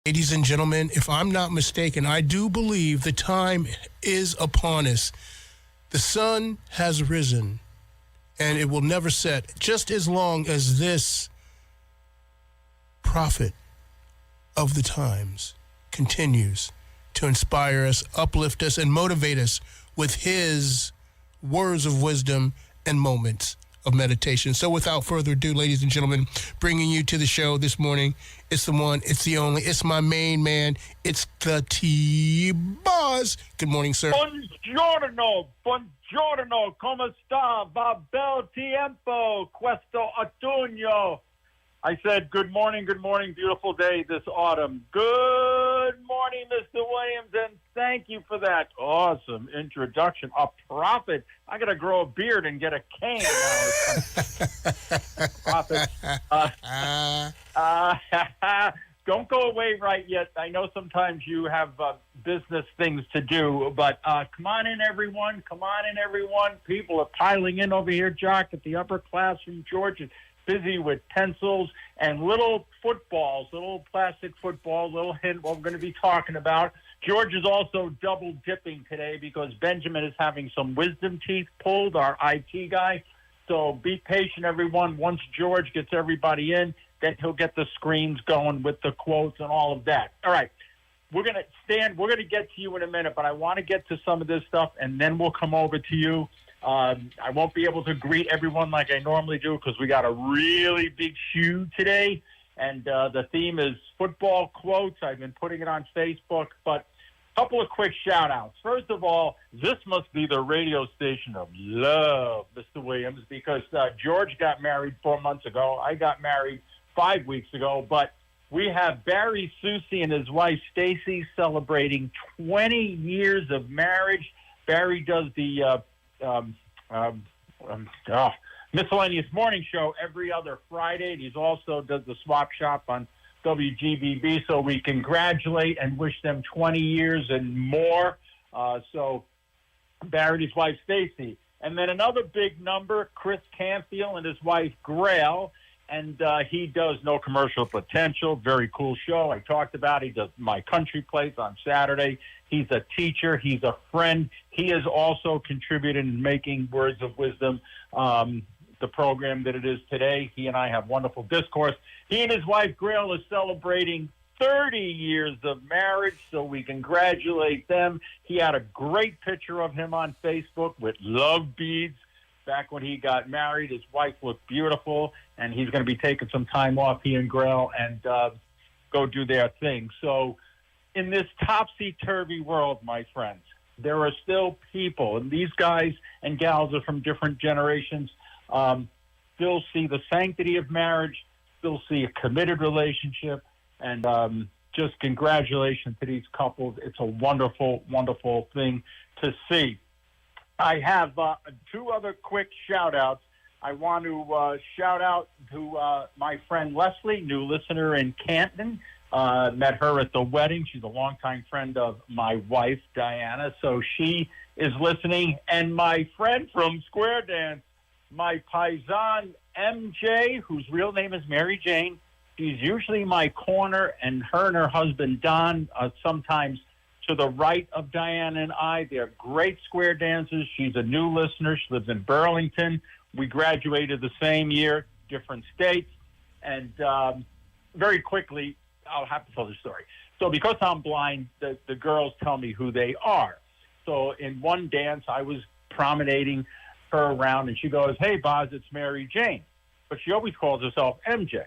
Ladies and gentlemen, if I'm not mistaken, I do believe the time is upon us. The sun has risen, and it will never set, just as long as this prophet of the times continues to inspire us, uplift us, and motivate us with his words of wisdom and moments of meditation. So without further ado, ladies and gentlemen, bringing you to the show this morning, it's the one, it's the only, it's my main man, it's the T-Boz. Good morning, sir. Buongiorno, come sta? Va bel tiempo, questo autunno. I said, good morning, beautiful day this autumn. Good morning, Mr. Williams, and thank you for that awesome introduction. A prophet. I got to grow a beard and get a cane now. Prophet. Don't go away right yet. I know sometimes you have business things to do, but come on in, everyone. People are piling in over here, Jock, at the upper class from Georgia. Busy with pencils and little footballs, little plastic footballs, little hint what we're going to be talking about. George is also double dipping today because Benjamin is having some wisdom teeth pulled, our IT guy. So be patient, everyone. Once George gets everybody in, then he'll get the screens going with the quotes and all of that. All right. We're going to get to you in a minute, but I want to get to some of this stuff, and then we'll come over to you. I won't be able to greet everyone like I normally do because we got a really big shoe today, and the theme is football quotes. I've been putting it on Facebook, but a couple of quick shout-outs. First of all, this must be the radio station of love, Mr. Williams, because George got married 4 months ago. I got married 5 weeks ago, but we have Barry Susi and his wife Stacy celebrating 20 years of marriage. Barry does the miscellaneous morning show every other Friday. And he's also does the swap shop on WGBB. So we congratulate and wish them 20 years and more. So Barry and his wife Stacy. And then another big number, Chris Canfield and his wife Grail. And he does No Commercial Potential. Very cool show. I talked about it. He does My Country Place on Saturday. He's a teacher. He's a friend. He has also contributed in making Words of Wisdom the program that it is today. He and I have wonderful discourse. He and his wife, Grail, are celebrating 30 years of marriage, so we congratulate them. He had a great picture of him on Facebook with love beads. Back when he got married, his wife looked beautiful, and he's going to be taking some time off, he and Grail, and go do their thing. So in this topsy-turvy world, my friends, there are still people, and these guys and gals are from different generations, still see the sanctity of marriage, still see a committed relationship, and just congratulations to these couples. It's a wonderful, wonderful thing to see. I have two other quick shout-outs. I want to shout out to my friend Leslie, new listener in Canton. Met her at the wedding. She's a longtime friend of my wife, Diana, so she is listening. And my friend from Square Dance, my paisan MJ, whose real name is Mary Jane. She's usually my corner, and her husband, Don, sometimes to the right of Diana and I. They're great square dancers. She's a new listener. She lives in Burlington. We graduated the same year, different states. And very quickly, I'll have to tell the story. So because I'm blind, the girls tell me who they are. So in one dance, I was promenading her around, and she goes, "Hey, Boz, it's Mary Jane." But she always calls herself MJ.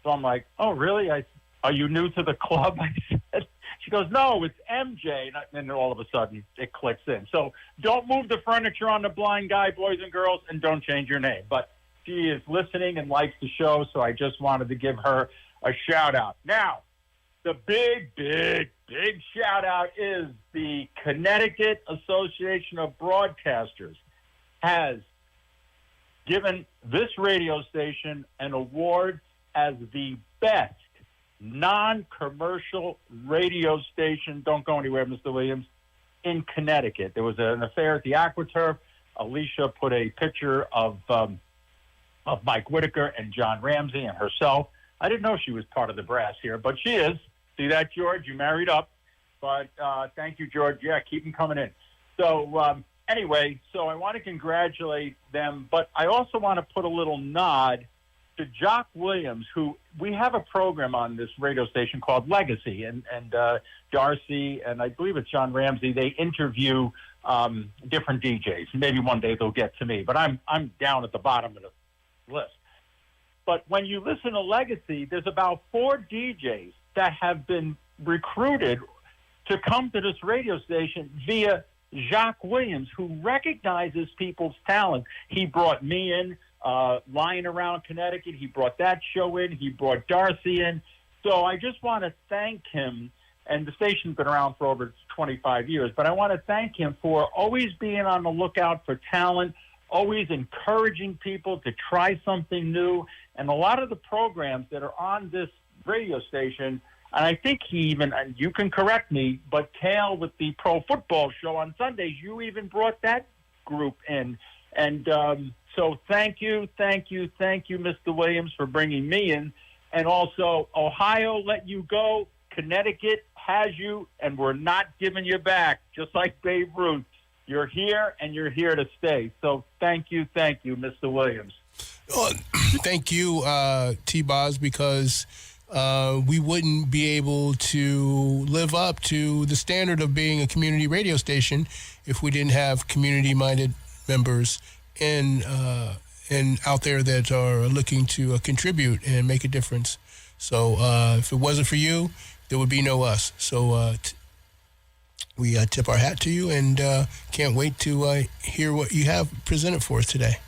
So I'm like, "Oh, really? Are you new to the club?" I said. She goes, "No, it's MJ." And then all of a sudden, it clicks in. So don't move the furniture on the blind guy, boys and girls, and don't change your name. But she is listening and likes the show, so I just wanted to give her a shout-out. Now, the big shout-out is the Connecticut Association of Broadcasters has given this radio station an award as the best non-commercial radio station, don't go anywhere, Mr. Williams, in Connecticut. There was an affair at the AquaTurf. Alicia put a picture of Mike Whitaker and John Ramsey and herself. I didn't know she was part of the brass here, but she is. See that, George? You married up. But thank you, George. Yeah, keep them coming in. So anyway, so I want to congratulate them, but I also want to put a little nod to Jock Williams, who we have a program on this radio station called Legacy, and Darcy and I believe it's John Ramsey. They interview different DJs. Maybe one day they'll get to me, but I'm down at the bottom of the list. But when you listen to Legacy, there's about 4 DJs that have been recruited to come to this radio station via Jock Williams, who recognizes people's talent. He brought me in, Lying Around Connecticut. He brought that show in. He brought Darcy in. So I just want to thank him. And the station's been around for over 25 years, but I want to thank him for always being on the lookout for talent, always encouraging people to try something new. And a lot of the programs that are on this radio station, and I think he even, and you can correct me, but Kale with the Pro Football Show on Sundays, you even brought that group in. And so thank you, Mr. Williams, for bringing me in. And also, Ohio let you go. Connecticut has you, and we're not giving you back, just like Babe Ruth. You're here, and you're here to stay. So thank you, Mr. Williams. Well, thank you, T-Boz, because we wouldn't be able to live up to the standard of being a community radio station if we didn't have community-minded members and out there that are looking to contribute and make a difference. So if it wasn't for you, there would be no us. So we tip our hat to you and can't wait to hear what you have presented for us today.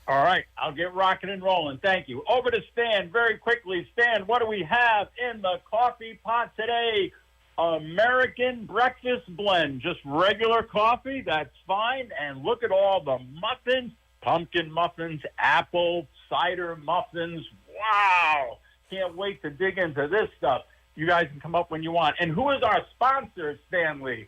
All right, I'll get rocking and rolling. Thank you. Over to Stan very quickly. Stan, what do we have in the coffee pot today? American breakfast blend, just regular coffee, that's fine. And look at all the muffins, pumpkin muffins, apple, cider muffins. Wow, can't wait to dig into this stuff. You guys can come up when you want. And who is our sponsor, Stanley?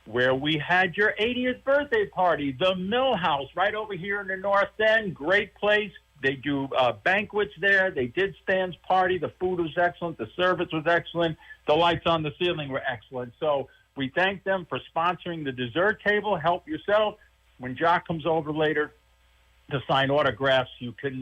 Where we had your 80th birthday party, the Mill House, right over here in the North End. Great place. They do banquets there. They did Stan's party. The food was excellent. The service was excellent. The lights on the ceiling were excellent. So we thank them for sponsoring the dessert table. Help yourself. When Jock comes over later to sign autographs, you can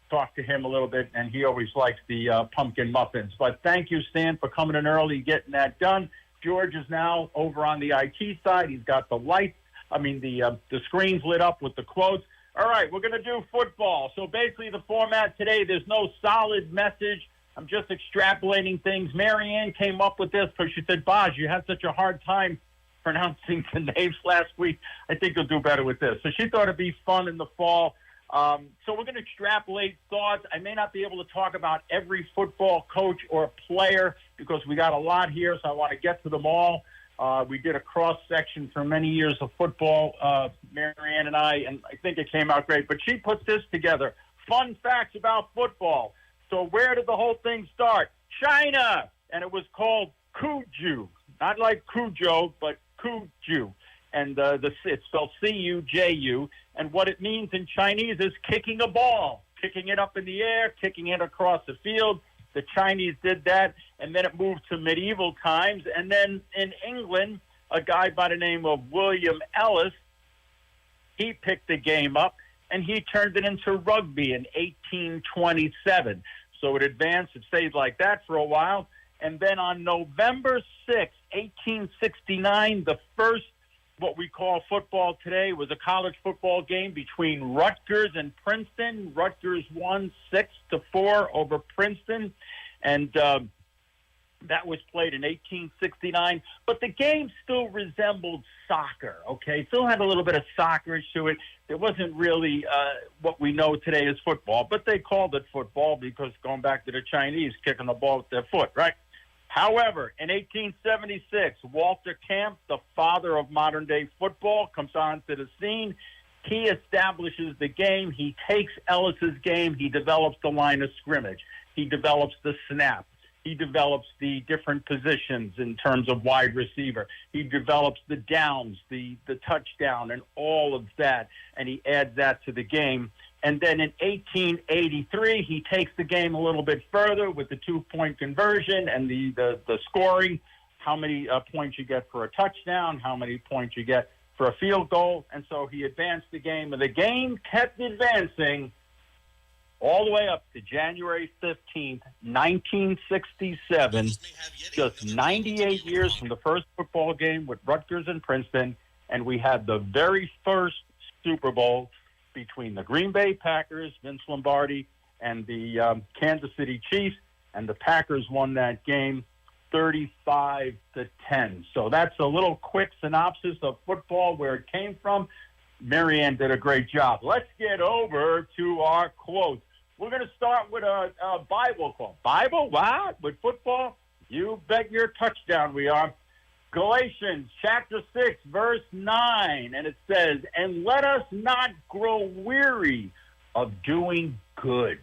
talk to him a little bit, and he always likes the pumpkin muffins. But thank you, Stan, for coming in early, getting that done. George is now over on the IT side. He's got the lights, the screens lit up with the quotes. All right, we're going to do football. So basically the format today, there's no solid message. I'm just extrapolating things. Marianne came up with this because she said, Boz, you had such a hard time pronouncing the names last week. I think you'll do better with this. So she thought it'd be fun in the fall. So we're going to extrapolate thoughts. I may not be able to talk about every football coach or player because we got a lot here, so I want to get to them all. We did a cross-section for many years of football, Marianne and I think it came out great. But she put this together. Fun facts about football. So where did the whole thing start? China! And it was called Cuju. Not like Cujo, but Cuju. And it's spelled C-U-J-U. And what it means in Chinese is kicking a ball, kicking it up in the air, kicking it across the field. The Chinese did that, and then it moved to medieval times. And then in England, a guy by the name of William Ellis, he picked the game up, and he turned it into rugby in 1827. So it advanced, it stayed like that for a while. And then on November 6, 1869, the first what we call football today was a college football game between Rutgers and Princeton. Rutgers won 6-4 over Princeton, and that was played in 1869. But the game still resembled soccer, okay? Still had a little bit of soccerish to it. It wasn't really what we know today as football, but they called it football because going back to the Chinese kicking the ball with their foot, right? However, in 1876, Walter Camp, the father of modern-day football, comes onto the scene. He establishes the game. He takes Ellis's game. He develops the line of scrimmage. He develops the snap. He develops the different positions in terms of wide receiver. He develops the downs, the touchdown, and all of that, and he adds that to the game. And then in 1883, he takes the game a little bit further with the 2-point conversion and the scoring, how many points you get for a touchdown, how many points you get for a field goal. And so he advanced the game, and the game kept advancing all the way up to January 15th, 1967, just 98 years from the first football game with Rutgers and Princeton, and we had the very first Super Bowl between the Green Bay Packers, Vince Lombardi, and the Kansas City Chiefs, and the Packers won that game 35-10. So that's a little quick synopsis of football, where it came from. Marianne did a great job. Let's get over to our quotes. We're going to start with a Bible quote. Bible? What? With football? You bet your touchdown we are. Galatians chapter 6, verse 9, and it says, "And let us not grow weary of doing good."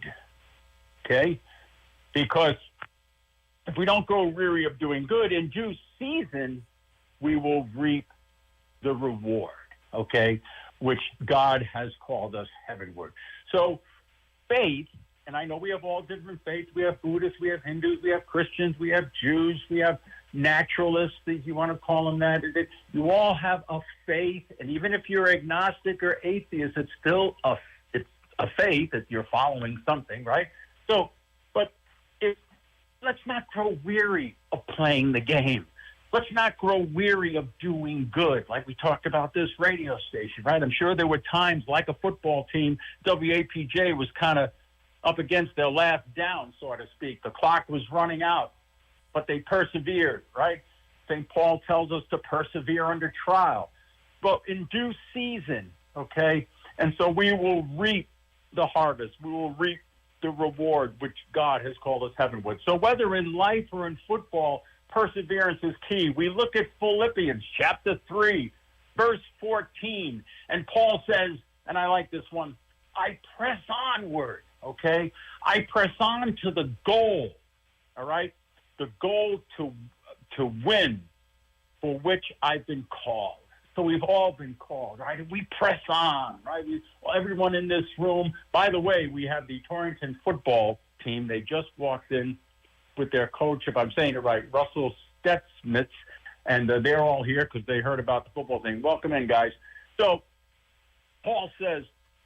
Okay? Because if we don't grow weary of doing good, in due season, we will reap the reward, okay, which God has called us heavenward. So faith, and I know we have all different faiths. We have Buddhists, we have Hindus, we have Christians, we have Jews, we have naturalists, if you want to call them that. You all have a faith, and even if you're agnostic or atheist, it's still a faith that you're following something, right? So, but let's not grow weary of playing the game. Let's not grow weary of doing good, like we talked about this radio station, right? I'm sure there were times, like a football team, WAPJ was kind of up against their last down, so to speak. The clock was running out, but they persevered, right? St. Paul tells us to persevere under trial. But in due season, okay? And so we will reap the harvest. We will reap the reward which God has called us heavenward. So whether in life or in football, perseverance is key. We look at Philippians chapter 3, verse 14, and Paul says, and I like this one, I press onward, okay? I press on to the goal, all right? The goal to win, for which I've been called. So we've all been called, right? And we press on, right? Everyone in this room. By the way, we have the Torrington football team. They just walked in with their coach, if I'm saying it right, Russell Stetzmitz, and they're all here because they heard about the football thing. Welcome in, guys. So Paul says,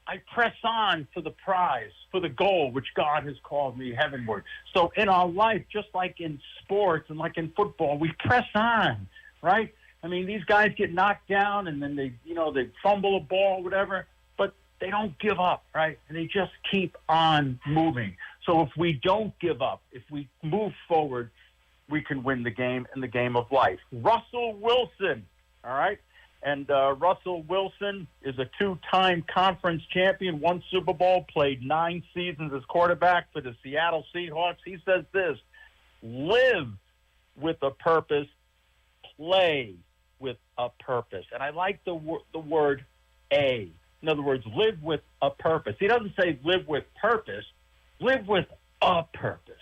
I press on for the prize, for the goal, which God has called me heavenward. So in our life, just like in sports and like in football, we press on, right? I mean, these guys get knocked down and then they fumble a ball, whatever, but they don't give up, right? And they just keep on moving. So if we don't give up, if we move forward, we can win the game in the game of life. Russell Wilson, all right? And Russell Wilson is a 2-time conference champion, 1 Super Bowl, played 9 seasons as quarterback for the Seattle Seahawks. He says this, live with a purpose, play with a purpose. And I like the word a. In other words, live with a purpose. He doesn't say live with purpose, live with a purpose.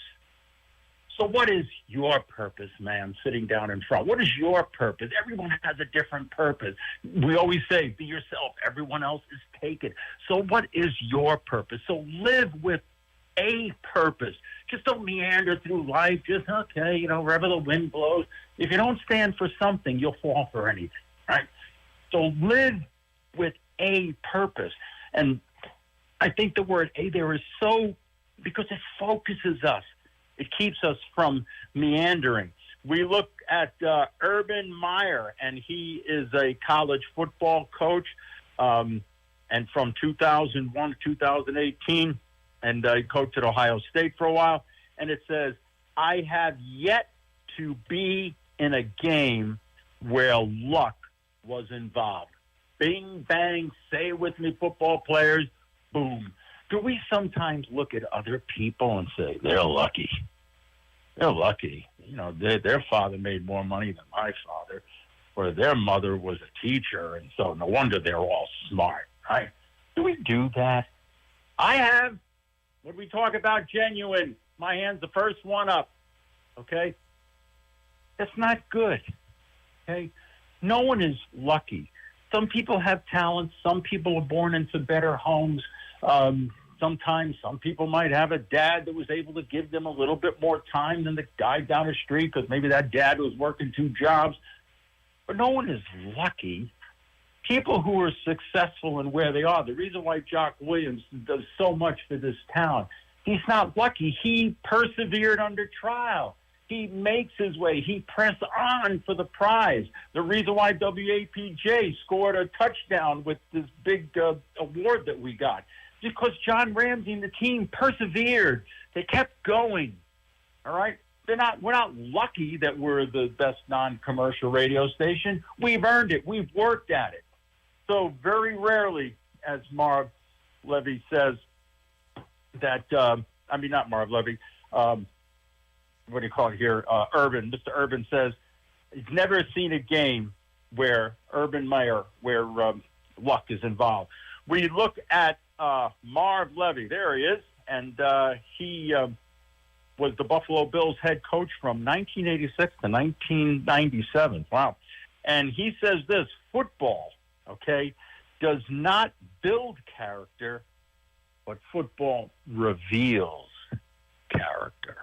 So what is your purpose, man, sitting down in front? What is your purpose? Everyone has a different purpose. We always say, be yourself. Everyone else is taken. So what is your purpose? So live with a purpose. Just don't meander through life. Just, okay, wherever the wind blows. If you don't stand for something, you'll fall for anything, right? So live with a purpose. And I think the word a there is so, because it focuses us. It keeps us from meandering. We look at Urban Meyer, and he is a college football coach, and from 2001 to 2018, and he coached at Ohio State for a while. And it says, I have yet to be in a game where luck was involved. Bing, bang, say it with me, football players, boom. Do we sometimes look at other people and say, they're lucky? They're lucky. Their father made more money than my father, or their mother was a teacher, and so no wonder they're all smart, right? Do we do that? I have. When we talk about genuine, my hand's the first one up, okay? That's not good, okay? No one is lucky. Some people have talent. Some people are born into better homes. Sometimes some people might have a dad that was able to give them a little bit more time than the guy down the street because maybe that dad was working 2 jobs. But no one is lucky. People who are successful in where they are, the reason why Jock Williams does so much for this town, he's not lucky. He persevered under trial. He makes his way. He pressed on for the prize. The reason why WAPJ scored a touchdown with this big award that we got is because John Ramsey and the team persevered. They kept going. All right? We're not lucky that we're the best non-commercial radio station. We've earned it. We've worked at it. So very rarely, as Marv Levy says, that not Marv Levy. What do you call it here? Urban. Mr. Urban says he's never seen a game where Urban Meyer, where luck is involved. We look at Marv Levy. There he is, and he was the Buffalo Bills head coach from 1986 to 1997. Wow. And he says this: football, okay, does not build character, but football reveals character.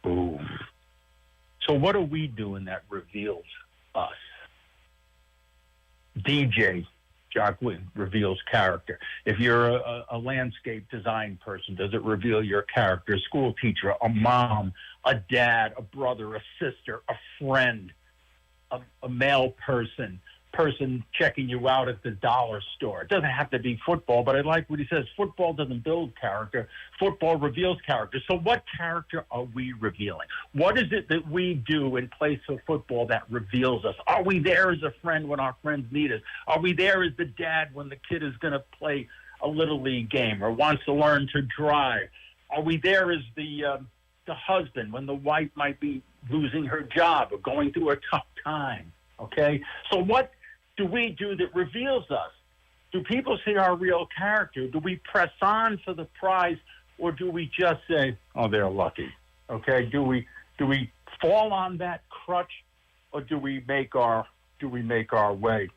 Boom. So what are we doing that reveals us? DJ Jock Williams reveals character. If you're a landscape design person, does it reveal your character? A school teacher, a mom, a dad, a brother, a sister, a friend, a male person checking you out at the dollar store. It doesn't have to be football, but I like what he says. Football doesn't build character. Football reveals character. So what character are we revealing? What is it that we do in place of football that reveals us? Are we there as a friend when our friends need us? Are we there as the dad when the kid is going to play a little league game or wants to learn to drive? Are we there as the husband when the wife might be losing her job or going through a tough time? Okay? So what do we do that reveals us? Do people see our real character? Do we press on for the prize, or do we just say, "Oh, they're lucky"? Okay? Do we fall on that crutch, or do we make our way?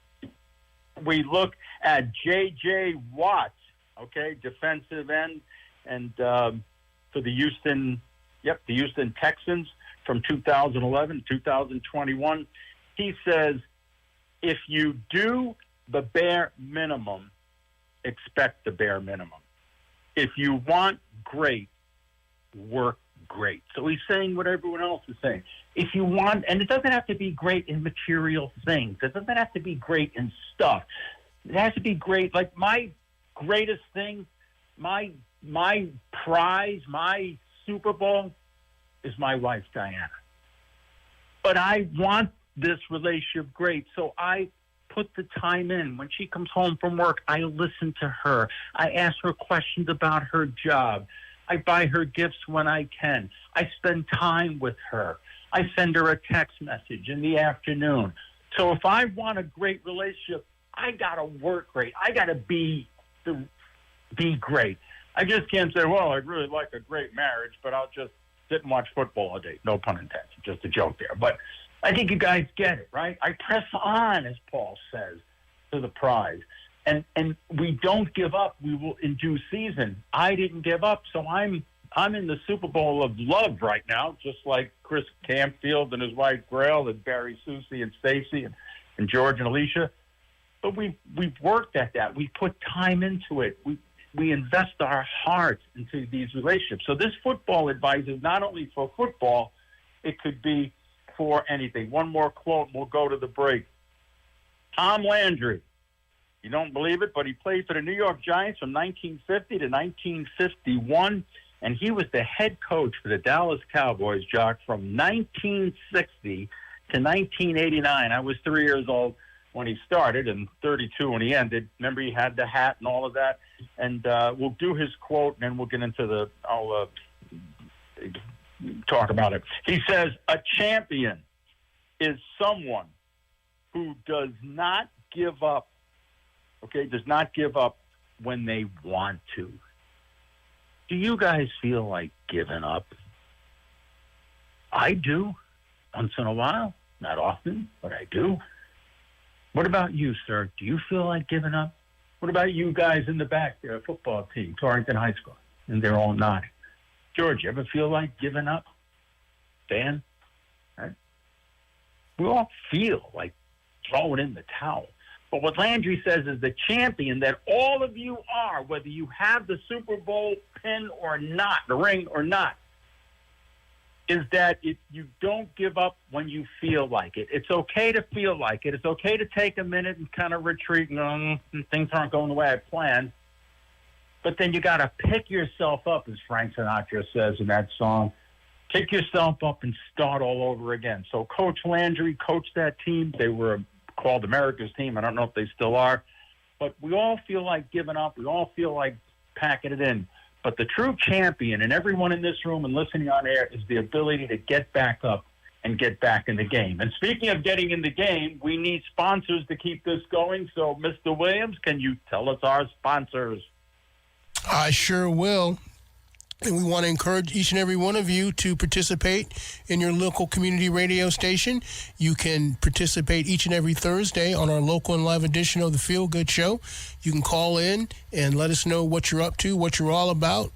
We look at J.J. Watts, okay, defensive end, and for the Houston Texans from 2011 to 2021. He says, if you do the bare minimum, expect the bare minimum. If you want great, work great. So he's saying what everyone else is saying. If you want, and it doesn't have to be great in material things. It doesn't have to be great in stuff. It has to be great. Like my greatest thing, my prize, my Super Bowl is my wife, Diana. But I want this relationship great, so I put the time in. When she comes home from work, I listen to her. I ask her questions about her job. I buy her gifts when I can. I spend time with her. I send her a text message in the afternoon. So if I want a great relationship, I got to work great. I got to be great. I just can't say, well, I'd really like a great marriage, but I'll just sit and watch football all day. No pun intended. Just a joke there. But I think you guys get it, right? I press on, as Paul says, to the prize. And we don't give up. We will in due season. I didn't give up, so I'm in the Super Bowl of love right now, just like Chris Campfield and his wife Grail and Barry Susie and Stacy and George and Alicia. But we've worked at that. We put time into it. We invest our hearts into these relationships. So this football advice is not only for football, it could be for anything. One more quote, and we'll go to the break. Tom Landry, you don't believe it, but he played for the New York Giants from 1950 to 1951, and he was the head coach for the Dallas Cowboys, Jock, from 1960 to 1989. I was 3 years old when he started and 32 when he ended. Remember, he had the hat and all of that. And we'll do his quote, and then we'll get into I'll talk about it. He says, a champion is someone who does not give up, does not give up when they want to. Do you guys feel like giving up? I do, once in a while. Not often, but I do. What about you, sir? Do you feel like giving up? What about you guys in the back there, football team, Torrington High School? And they're all nodding. George, you ever feel like giving up? Dan? Right? We all feel like throwing in the towel. But what Landry says is the champion that all of you are, whether you have the Super Bowl pin or not, the ring or not, is that you don't give up when you feel like it. It's okay to feel like it. It's okay to take a minute and kind of retreat and go, things aren't going the way I planned. But then you got to pick yourself up, as Frank Sinatra says in that song. Pick yourself up and start all over again. So Coach Landry coached that team. They were called America's team. I don't know if they still are. But we all feel like giving up. We all feel like packing it in. But the true champion, and everyone in this room and listening on air, is the ability to get back up and get back in the game. And speaking of getting in the game, we need sponsors to keep this going. So, Mr. Williams, can you tell us our sponsors? I sure will. And we want to encourage each and every one of you to participate in your local community radio station. You can participate each and every Thursday on our local and live edition of the Feel Good Show. You can call in and let us know what you're up to, what you're all about,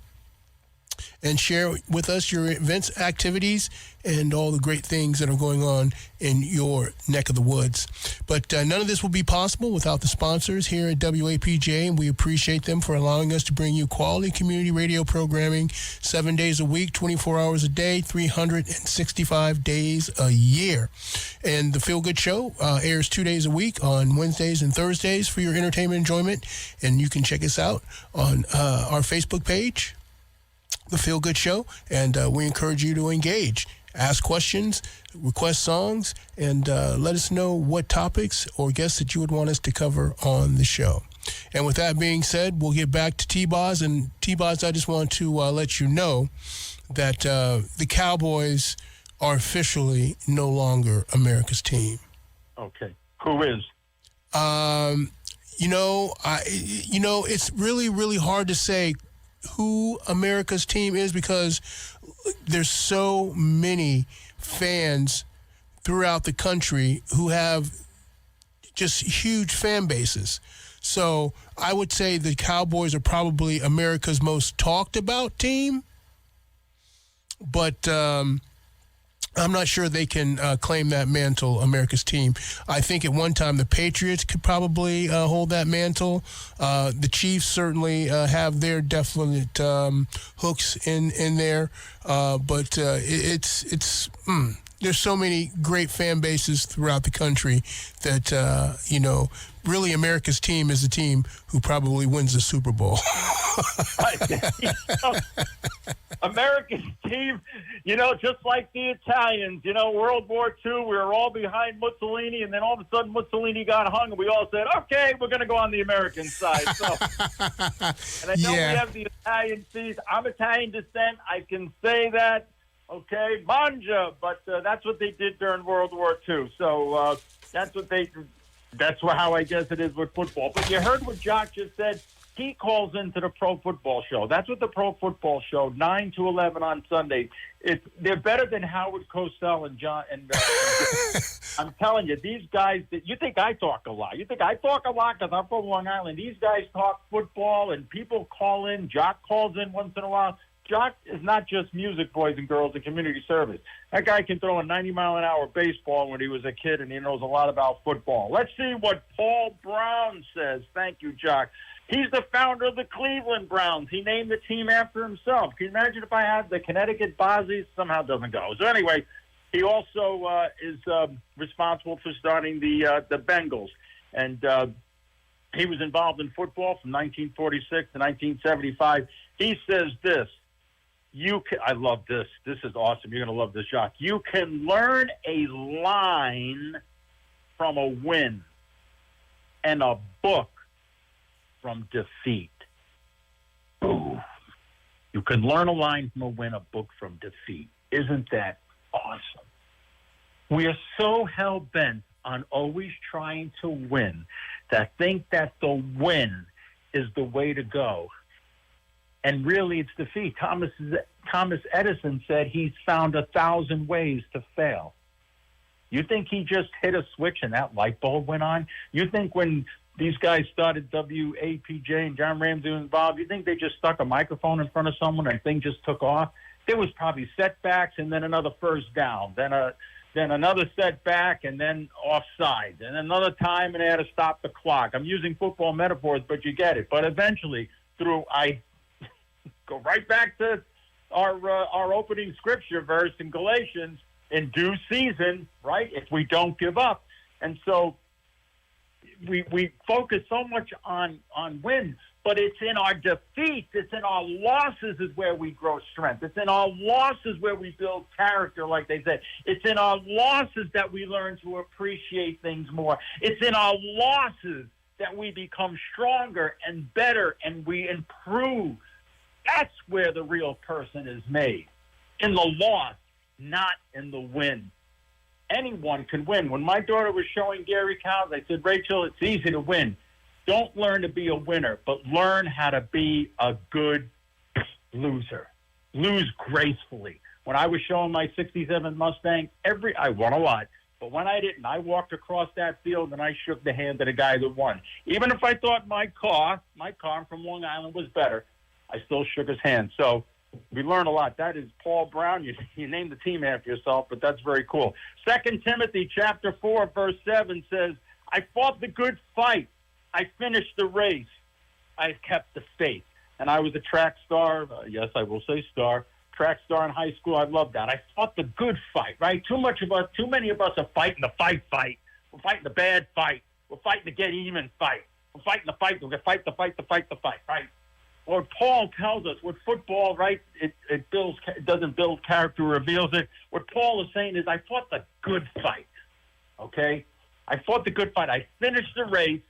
and share with us your events, activities, and all the great things that are going on in your neck of the woods. But none of this will be possible without the sponsors here at WAPJ, and we appreciate them for allowing us to bring you quality community radio programming 7 days a week, 24 hours a day, 365 days a year. And the Feel Good Show airs 2 days a week on Wednesdays and Thursdays for your entertainment enjoyment, and you can check us out on our Facebook page, The Feel Good Show, and we encourage you to engage. Ask questions, request songs, and let us know what topics or guests that you would want us to cover on the show. And with that being said, we'll get back to T-Boz. And T-Boz, I just want to let you know that the Cowboys are officially no longer America's team. Okay. Who is? It's really, really hard to say who America's team is because there's so many fans throughout the country who have just huge fan bases. So I would say the Cowboys are probably America's most talked about team, but I'm not sure they can claim that mantle, America's team. I think at one time the Patriots could probably hold that mantle. The Chiefs certainly have their definite hooks in there. But there's so many great fan bases throughout the country that, really America's team is the team who probably wins the Super Bowl. America's team, just like the Italians, World War II, we were all behind Mussolini, and then all of a sudden Mussolini got hung, and we all said, okay, we're going to go on the American side. So, and I know we have the Italian seas. I'm Italian descent. I can say that, okay, manja, but that's what they did during World War II. So that's how I guess it is with football. But you heard what Jock just said. He calls into the Pro Football Show. That's what the Pro Football Show, 9 to 11 on Sunday. They're better than Howard Cosell and John. And I'm telling you, these guys, you think I talk a lot. You think I talk a lot because I'm from Long Island. These guys talk football, and people call in. Jock calls in once in a while. Jock is not just music, boys and girls, and community service. That guy can throw a 90-mile-an-hour baseball when he was a kid, and he knows a lot about football. Let's see what Paul Brown says. Thank you, Jock. He's the founder of the Cleveland Browns. He named the team after himself. Can you imagine if I had the Connecticut Bozzies? Somehow doesn't go. So anyway, he also is responsible for starting the Bengals. And he was involved in football from 1946 to 1975. He says this. I love this. This is awesome. You're going to love this, Jacques. You can learn a line from a win and a book from defeat. Ooh. You can learn a line from a win, a book from defeat. Isn't that awesome? We are so hell-bent on always trying to win that think that the win is the way to go. And really, it's defeat. Thomas Edison said he's found 1,000 ways to fail. You think he just hit a switch and that light bulb went on? You think when these guys started WAPJ and John Ramsey was involved, you think they just stuck a microphone in front of someone and thing just took off? There was probably setbacks and then another first down, then another setback and then offside, and another time and they had to stop the clock. I'm using football metaphors, but you get it. But eventually, I go right back to our opening scripture verse in Galatians, in due season, right? If we don't give up. And so we focus so much on wins, but it's in our defeats, it's in our losses is where we grow strength. It's in our losses where we build character, like they said. It's in our losses that we learn to appreciate things more. It's in our losses that we become stronger and better and we improve. That's where the real person is made, in the loss, not in the win. Anyone can win. When my daughter was showing Gary Cowles, I said, Rachel, it's easy to win. Don't learn to be a winner, but learn how to be a good loser. Lose gracefully. When I was showing my 67 Mustang, I won a lot. But when I didn't, I walked across that field and I shook the hand of the guy that won. Even if I thought my car from Long Island was better, I still shook his hand. So we learn a lot. That is Paul Brown. You named the team after yourself, but that's very cool. 2 Timothy chapter 4, verse 7 says, I fought the good fight. I finished the race. I kept the faith. And I was a track star. Yes, I will say star. Track star in high school. I loved that. I fought the good fight, right? Too many of us are fighting the fight. We're fighting the bad fight. We're fighting the get even fight. We're fighting the fight. We're going to fight the fight, right? Or Paul tells us with football, right? It doesn't build character, reveals it. What Paul is saying is, I fought the good fight. Okay? I fought the good fight. I finished the race.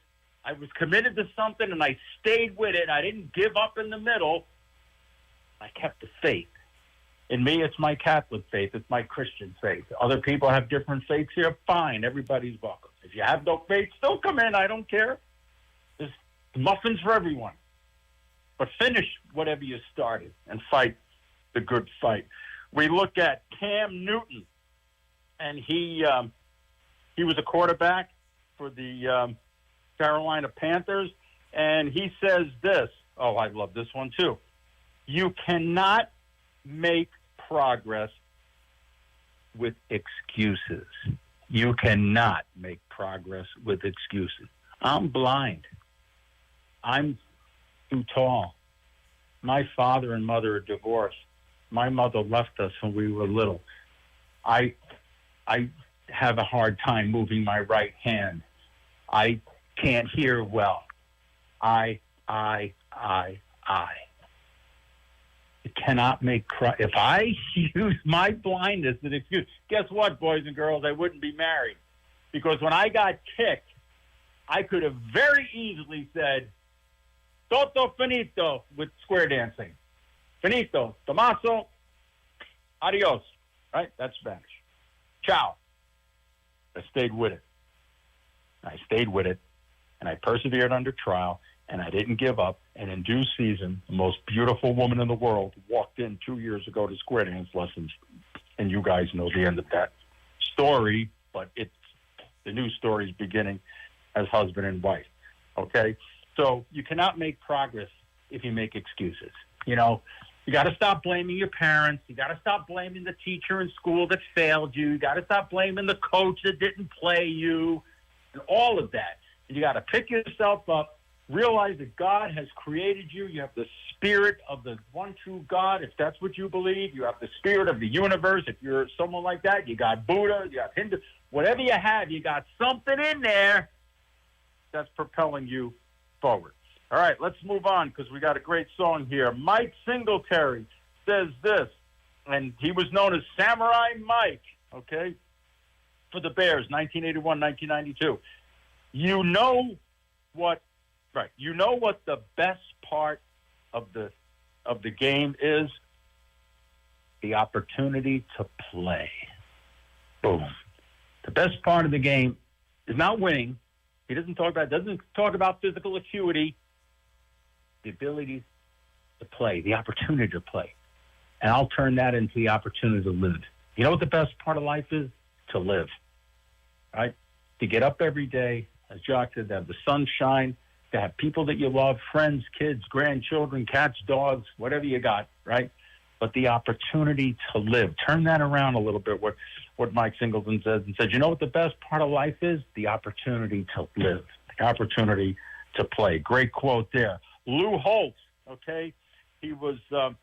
I was committed to something, and I stayed with it. I didn't give up in the middle. I kept the faith. In me, it's my Catholic faith. It's my Christian faith. Other people have different faiths here. Fine. Everybody's welcome. If you have no faith, still come in. I don't care. There's muffins for everyone. But finish whatever you started and fight the good fight. We look at Cam Newton, and he was a quarterback for the Carolina Panthers, and he says this. Oh, I love this one too. You cannot make progress with excuses. You cannot make progress with excuses. I'm blind. I'm too tall. My father and mother are divorced. My mother left us when we were little. I have a hard time moving my right hand. I can't hear well. I. You cannot make if I use my blindness as an excuse, guess what, boys and girls? I wouldn't be married. Because when I got kicked, I could have very easily said, Toto finito, with square dancing. Finito, Tomaso, adios. Right? That's Spanish. Ciao. I stayed with it. And I persevered under trial, and I didn't give up. And in due season, the most beautiful woman in the world walked in 2 years ago to square dance lessons. And you guys know the end of that story, but the new story is beginning as husband and wife. Okay? So you cannot make progress if you make excuses. You know, you got to stop blaming your parents. You got to stop blaming the teacher in school that failed you. You got to stop blaming the coach that didn't play you and all of that. And you got to pick yourself up, realize that God has created you. You have the spirit of the one true God, if that's what you believe. You have the spirit of the universe. If you're someone like that, you got Buddha, you got Hindu. Whatever you have, you got something in there that's propelling you forward. All right, let's move on because we got a great song here. Mike Singletary says this, and he was known as Samurai Mike, okay, for the Bears, 1981, 1992. You know what the best part of the game is? The opportunity to play. Boom. The best part of the game is not winning. He doesn't talk about physical acuity. The ability to play, the opportunity to play. And I'll turn that into the opportunity to live. You know what the best part of life is? To live. Right? To get up every day as Jock said, to have the sunshine, to have people that you love, friends, kids, grandchildren, cats, dogs, whatever you got, right? But the opportunity to live. Turn that around a little bit, what Mike Singleton says, and said, you know what the best part of life is? The opportunity to live, the opportunity to play. Great quote there. Lou Holtz, okay? He was a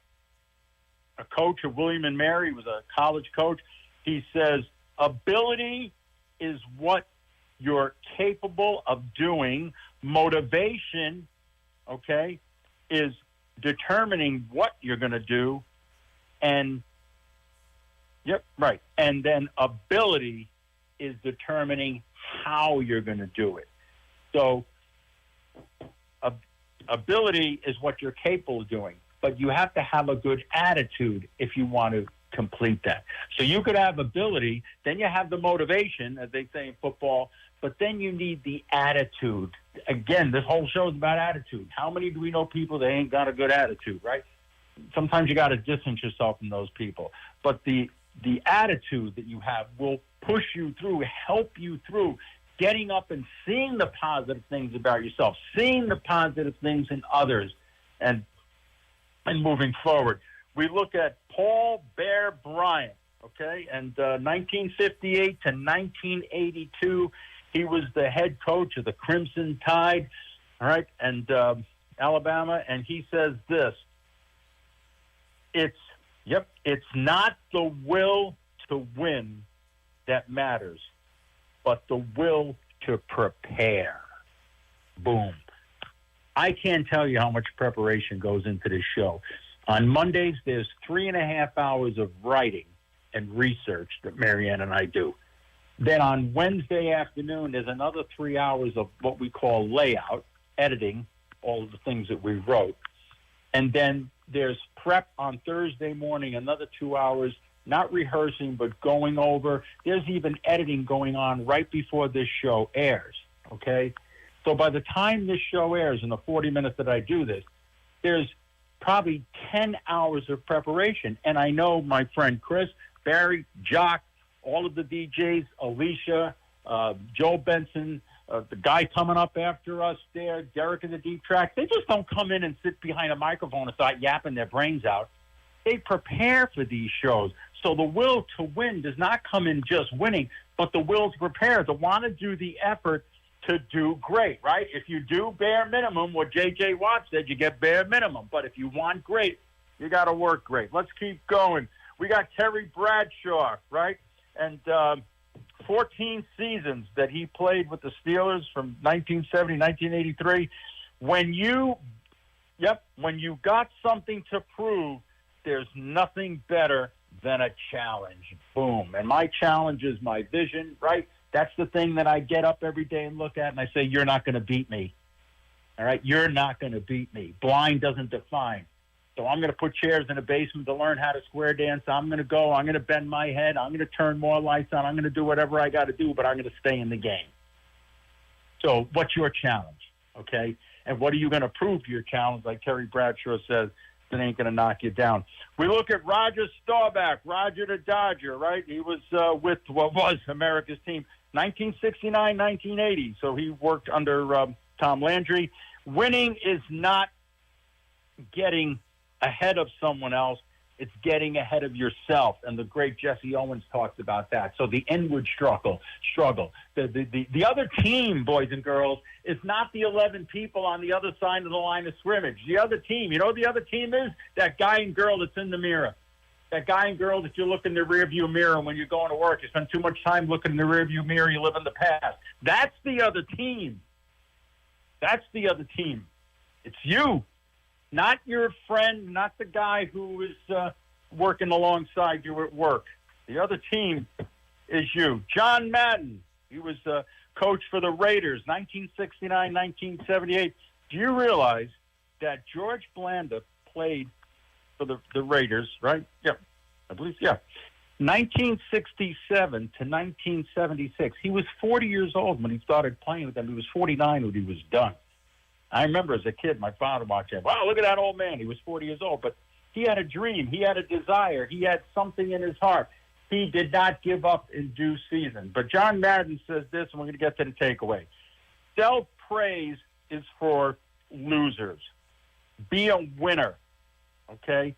coach of William and Mary. He was a college coach. He says, ability is what you're capable of doing. Motivation, okay, is determining what you're going to do. And, yep, right. And then ability is determining how you're going to do it. So ability is what you're capable of doing, but you have to have a good attitude if you want to complete that. So you could have ability, then you have the motivation, as they say in football, but then you need the attitude. Again, this whole show is about attitude. How many do we know people that ain't got a good attitude, right? Sometimes you got to distance yourself from those people. But the attitude that you have will push you through, help you through getting up and seeing the positive things about yourself, seeing the positive things in others, and moving forward. We look at Paul Bear Bryant, okay, and 1958 to 1982, he was the head coach of the Crimson Tide, all right, and Alabama, and he says this, it's not the will to win that matters, but the will to prepare. Boom. I can't tell you how much preparation goes into this show. On Mondays, there's 3.5 hours of writing and research that Marianne and I do. Then on Wednesday afternoon, there's another 3 hours of what we call layout, editing, all of the things that we wrote. And then there's prep on Thursday morning, another 2 hours, not rehearsing, but going over. There's even editing going on right before this show airs, okay? So by the time this show airs, in the 40 minutes that I do this, there's probably 10 hours of preparation. And I know my friend Chris, Barry, Jock, all of the DJs, Alicia, Joe Benson, the guy coming up after us there, Derek in the deep track, they just don't come in and sit behind a microphone and start yapping their brains out. They prepare for these shows. So the will to win does not come in just winning, but the will to prepare, to want to do the effort to do great, right? If you do bare minimum, what J.J. Watt said, you get bare minimum. But if you want great, you got to work great. Let's keep going. We got Terry Bradshaw, right? And 14 seasons that he played with the Steelers from 1970, 1983. When you got something to prove, there's nothing better than a challenge. Boom. And my challenge is my vision, right? That's the thing that I get up every day and look at, and I say, you're not going to beat me. All right? You're not going to beat me. Blind doesn't define. So I'm going to put chairs in a basement to learn how to square dance. I'm going to go. I'm going to bend my head. I'm going to turn more lights on. I'm going to do whatever I got to do, but I'm going to stay in the game. So what's your challenge, okay? And what are you going to prove to your challenge? Like Terry Bradshaw says, that ain't going to knock you down. We look at Roger Staubach, Roger the Dodger, right? He was with what was America's team, 1969, 1980. So he worked under Tom Landry. Winning is not getting ahead of someone else. It's getting ahead of yourself. And the great Jesse Owens talks about that. So the inward struggle. The other team, boys and girls, is not the 11 people on the other side of the line of scrimmage. The other team, you know what the other team is? That guy and girl that's in the mirror. That guy and girl that you look in the rearview mirror when you're going to work. You spend too much time looking in the rearview mirror. You live in the past. That's the other team. That's the other team. It's you. Not your friend, not the guy who is working alongside you at work. The other team is you. John Madden, he was coach for the Raiders, 1969, 1978. Do you realize that George Blanda played for the Raiders, right? Yeah, I believe, yeah. 1967 to 1976. He was 40 years old when he started playing with them. He was 49 when he was done. I remember as a kid, my father watching. Wow, look at that old man. He was 40 years old, but he had a dream. He had a desire. He had something in his heart. He did not give up in due season. But John Madden says this, and we're going to get to the takeaway. Self-praise is for losers. Be a winner, okay?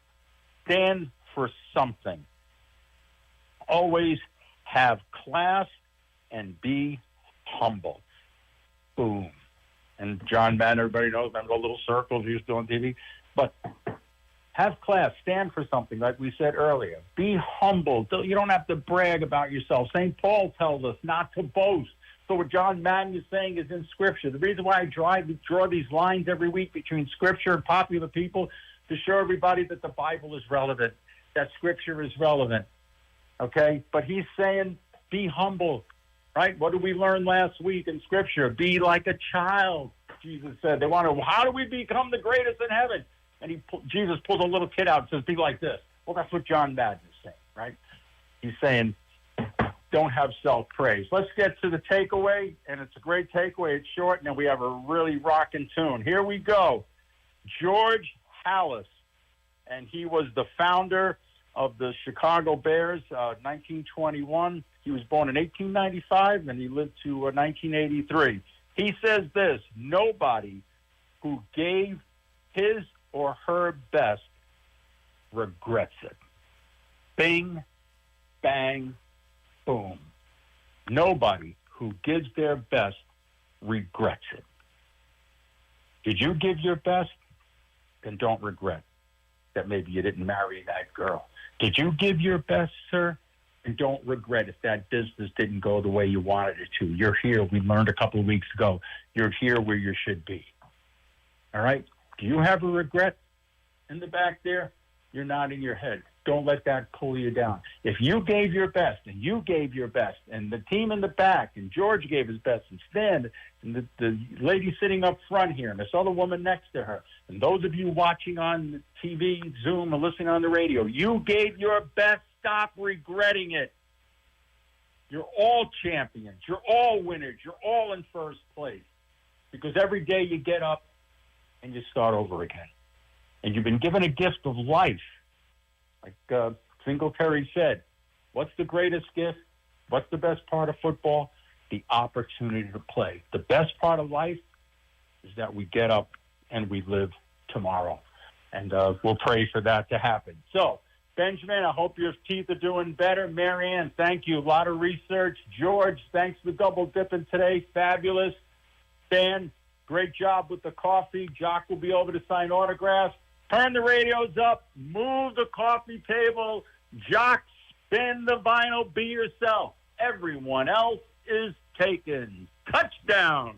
Stand for something. Always have class and be humble. Boom. And John Madden, everybody knows, remember the little circles he used to do on TV? But have class. Stand for something, like we said earlier. Be humble. You don't have to brag about yourself. St. Paul tells us not to boast. So what John Madden is saying is in Scripture. The reason why I draw these lines every week between Scripture and popular people, to show everybody that the Bible is relevant, that Scripture is relevant. Okay? But he's saying, be humble. Right? What did we learn last week in Scripture? Be like a child, Jesus said. They want to, how do we become the greatest in heaven? And Jesus pulls a little kid out and says, be like this. Well, that's what John Madden is saying, right? He's saying, don't have self-praise. Let's get to the takeaway, and it's a great takeaway. It's short, and then we have a really rocking tune. Here we go. George Halas, and he was the founder of the Chicago Bears, 1921. He was born in 1895, and he lived to 1983. He says this: nobody who gave his or her best regrets it. Bing, bang, boom. Nobody who gives their best regrets it. Did you give your best? Then don't regret that maybe you didn't marry that girl. Did you give your best, sir? And don't regret if that business didn't go the way you wanted it to. You're here. We learned a couple of weeks ago. You're here where you should be. All right? Do you have a regret in the back there? You're nodding your head. Don't let that pull you down. If you gave your best, and you gave your best, and the team in the back, and George gave his best, and Stan, and the lady sitting up front here, and this other woman next to her, and those of you watching on TV, Zoom, or listening on the radio, you gave your best. Stop regretting it. You're all champions. You're all winners. You're all in first place. Because every day you get up and you start over again. And you've been given a gift of life. Like Singletary said, what's the greatest gift? What's the best part of football? The opportunity to play. The best part of life is that we get up and we live tomorrow. And we'll pray for that to happen. So, Benjamin, I hope your teeth are doing better. Marianne, thank you. A lot of research. George, thanks for double dipping today. Fabulous. Stan, great job with the coffee. Jock will be over to sign autographs. Turn the radios up. Move the coffee table. Jock, spin the vinyl. Be yourself. Everyone else is taken. Touchdown.